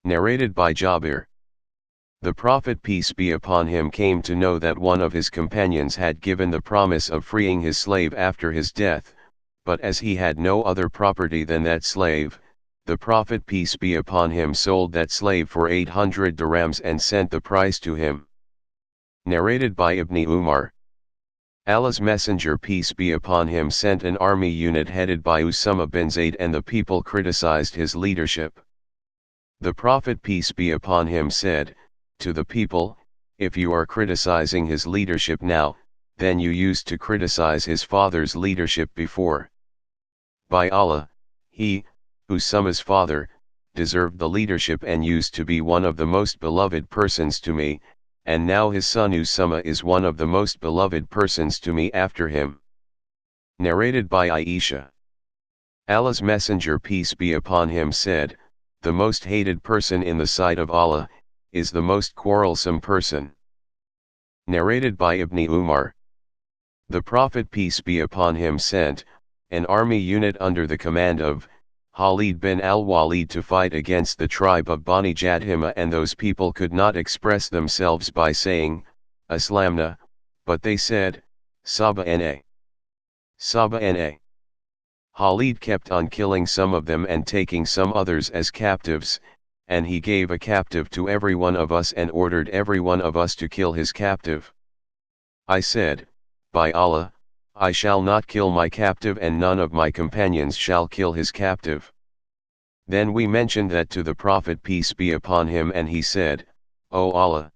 Narrated by Jabir. The Prophet peace be upon him came to know that one of his companions had given the promise of freeing his slave after his death, but as he had no other property than that slave, the Prophet peace be upon him sold that slave for 800 dirhams and sent the price to him. Narrated by Ibn Umar. Allah's Messenger peace be upon him sent an army unit headed by Usama bin Zayd, and the people criticized his leadership. The Prophet peace be upon him said to the people, "If you are criticizing his leadership now, then you used to criticize his father's leadership before. By Allah, he, Usama's father, deserved the leadership and used to be one of the most beloved persons to me, and now his son Usama is one of the most beloved persons to me after him." Narrated by Aisha. Allah's Messenger peace be upon him said, "The most hated person in the sight of Allah is the most quarrelsome person." Narrated by Ibn Umar. The Prophet peace be upon him sent an army unit under the command of Khalid bin al-Walid to fight against the tribe of Bani Jadhima, and those people could not express themselves by saying, "Aslamna," but they said, "Saba'na. Saba'na." Khalid kept on killing some of them and taking some others as captives, and he gave a captive to every one of us and ordered every one of us to kill his captive. I said, "By Allah, I shall not kill my captive, and none of my companions shall kill his captive." Then we mentioned that to the Prophet peace be upon him, and he said, "O Allah,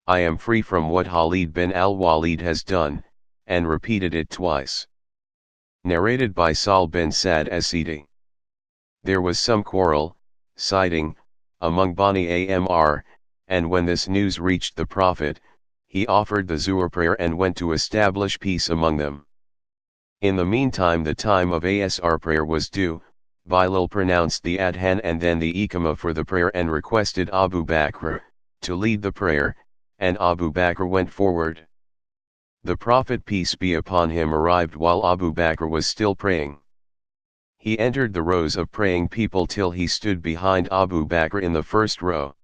I am free from what Khalid bin al-Walid has done," and repeated it twice. Narrated by Sal bin Sa'd as-Sidi. There was some quarrel, siding, among Bani Amr, and when this news reached the Prophet, he offered the Zuhr prayer and went to establish peace among them. In the meantime the time of Asr prayer was due. Bilal pronounced the Adhan and then the Iqamah for the prayer and requested Abu Bakr to lead the prayer, and Abu Bakr went forward. The Prophet peace be upon him arrived while Abu Bakr was still praying. He entered the rows of praying people till he stood behind Abu Bakr in the first row.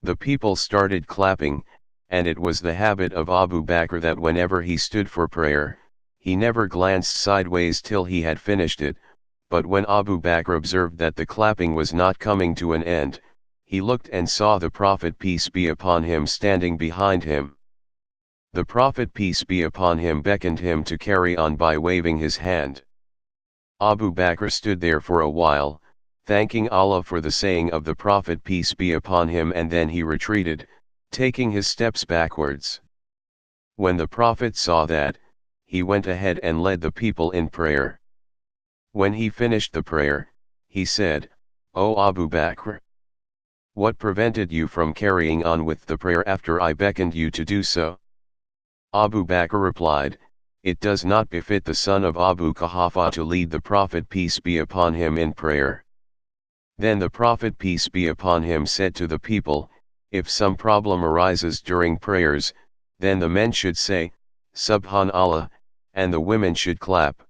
The people started clapping, and it was the habit of Abu Bakr that whenever he stood for prayer, he never glanced sideways till he had finished it, but when Abu Bakr observed that the clapping was not coming to an end, he looked and saw the Prophet peace be upon him standing behind him. The Prophet peace be upon him beckoned him to carry on by waving his hand. Abu Bakr stood there for a while, thanking Allah for the saying of the Prophet peace be upon him, and then he retreated, taking his steps backwards. When the Prophet saw that, he went ahead and led the people in prayer. When he finished the prayer, he said, "O Abu Bakr, what prevented you from carrying on with the prayer after I beckoned you to do so?" Abu Bakr replied, "It does not befit the son of Abu Quhafa to lead the Prophet peace be upon him in prayer." Then the Prophet peace be upon him said to the people, "If some problem arises during prayers, then the men should say, Subhanallah, and the women should clap.